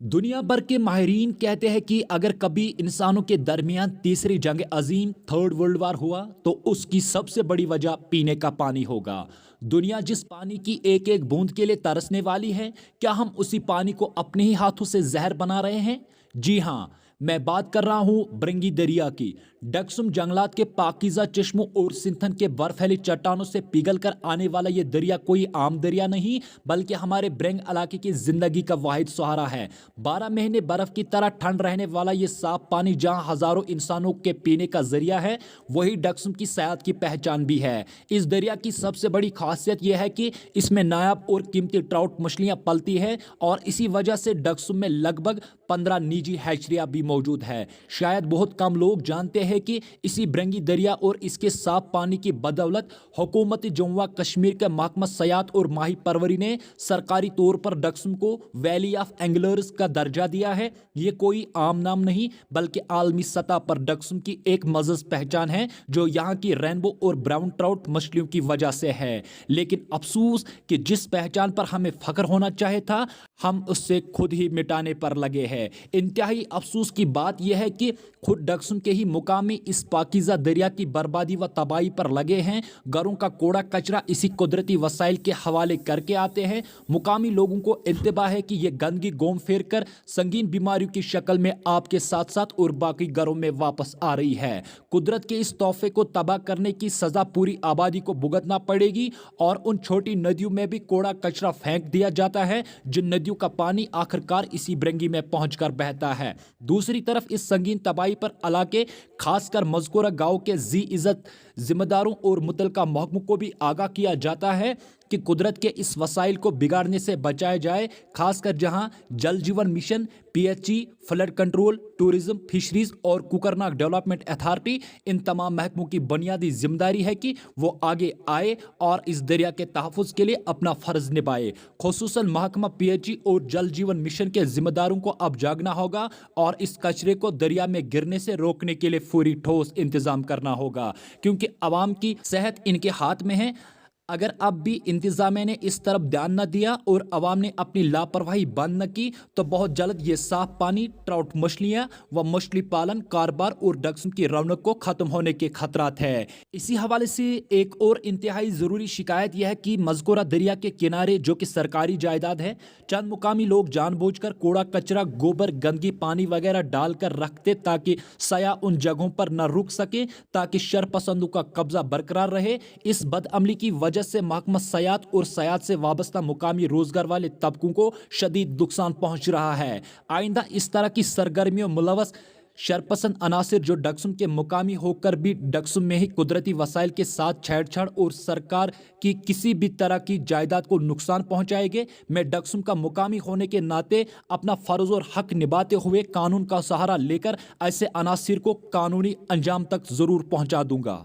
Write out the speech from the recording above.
दुनिया भर के माहिरीन कहते हैं कि अगर कभी इंसानों के दरमियान तीसरी जंग अजीम थर्ड वर्ल्ड वार हुआ तो उसकी सबसे बड़ी वजह पीने का पानी होगा। दुनिया जिस पानी की एक एक बूंद के लिए तरसने वाली है, क्या हम उसी पानी को अपने ही हाथों से जहर बना रहे हैं? जी हाँ, मैं बात कर रहा हूँ ब्रंगी दरिया की। डक्सुम जंगलात के पाकीज़ा चश्मों और सिंथन के बर्फैली चट्टानों से पिघल कर आने वाला ये दरिया कोई आम दरिया नहीं, बल्कि हमारे ब्रेंग इलाके की जिंदगी का वाहिद सहारा है। 12 महीने बर्फ की तरह ठंड रहने वाला ये साफ पानी जहां हजारों इंसानों के पीने का जरिया है, वही डक्सुम की सयाहत की पहचान भी है। इस दरिया की सबसे बड़ी खासियत यह है कि इसमें नायाब और कीमती ट्राउट मछलियां पलती है और इसी वजह से डक्सुम में लगभग 15 निजी हैचरियां भी मौजूद है। शायद बहुत कम लोग जानते हैं कि इसी ब्रंगी दरिया और इसके साफ पानी की बदौलत हुकूमत जम्मू कश्मीर के महकमा सयाहत और माही परवरी ने सरकारी तौर पर डक्सुम को वैली ऑफ एंगलर्स का दर्जा दिया है। ये कोई आम नाम नहीं, बल्कि आलमी सतह पर डक्सुम की एक मज़ज पहचान है जो यहाँ की रेनबो और ब्राउन ट्राउट मछलियों की वजह से है। लेकिन अफसोस कि जिस पहचान पर हमें फख्र होना चाहिए था, हम उससे खुद ही मिटाने पर लगे हैं। इंतहाई अफसोस की बात यह है कि खुद डक्सुम के ही मुकामी इस पाकीज़ा दरिया की बर्बादी व तबाही पर लगे हैं। घरों का कूड़ा कचरा इसी कुदरती वसाइल के हवाले करके आते हैं। मुकामी लोगों को इंतबा है कि ये गंदगी घूम फिर कर संगीन बीमारियों की शक्ल में आपके साथ साथ और बाकी घरों में वापस आ रही है। कुदरत के इस तोहफे को तबाह करने की सजा पूरी आबादी को भुगतना पड़ेगी और उन छोटी नदियों में भी कूड़ा कचरा फेंक दिया जाता है जिन नदियों का पानी आखिरकार इसी ब्रंगी में पहुंचकर बहता है। दूसरी तरफ इस संगीन तबाही पर इलाके खासकर मज़कूरा गांव के जी इज्जत जिम्मेदारों और मुतलका महकमों को भी आगाह किया जाता है कि कुदरत के इस वसाइल को बिगाड़ने से बचाया जाए, खासकर जहां जल जीवन mission, PHE, flood control, tourism, fisheries और कुकरनाग डेवलपमेंट अथॉरिटी, इन तमाम महकमों की बुनियादी जिम्मेदारी है कि वो आगे आए और इस दरिया के तहफ़्फ़ुज़ के लिए अपना फ़र्ज निभाए। खुसूसन महकमा पीएचई और जल जीवन मिशन के जिम्मेदारों को अब जागना होगा और इस कचरे को दरिया में गिरने से रोकने के लिए पूरी ठोस इंतजाम करना होगा, क्योंकि आवाम की सेहत इनके हाथ में है। अगर अब भी इंतजामिया ने इस तरफ ध्यान न दिया और अवाम ने अपनी लापरवाही बंद न की तो बहुत जल्द ये साफ पानी, ट्राउट मछलियां व मछली पालन कारोबार और डक्सुम की रौनक को खत्म होने के खतरात है। इसी हवाले से एक और इंतहाई ज़रूरी शिकायत यह है कि मज़कूरा दरिया के किनारे, जो कि सरकारी जायदाद है, चंद मुकामी लोग जानबूझकर कूड़ा कचरा, गोबर, गंदगी, पानी वगैरह डालकर रखते ताकि सयाह उन जगहों पर न रुक सके, ताकि शरपसंदों का कब्जा बरकरार रहे। इस बदअमली की वजह से महकमा सयाहत और सयाहत से वाबस्ता मुकामी रोजगार वाले तबकों को शदीद नुकसान पहुंच रहा है। आइंदा इस तरह की सरगर्मियों मुलवस शरपसंद अनासिर जो डक्सुम के मुकामी होकर भी डक्सुम में ही कुदरती वसाइल के साथ छेड़छाड़ और सरकार की किसी भी तरह की जायदाद को नुकसान पहुंचाएंगे, मैं डक्सुम का मुकामी होने के नाते अपना फ़र्ज और हक निभाते हुए कानून का सहारा लेकर ऐसे अनासिर को कानूनी अंजाम तक ज़रूर पहुंचा दूंगा।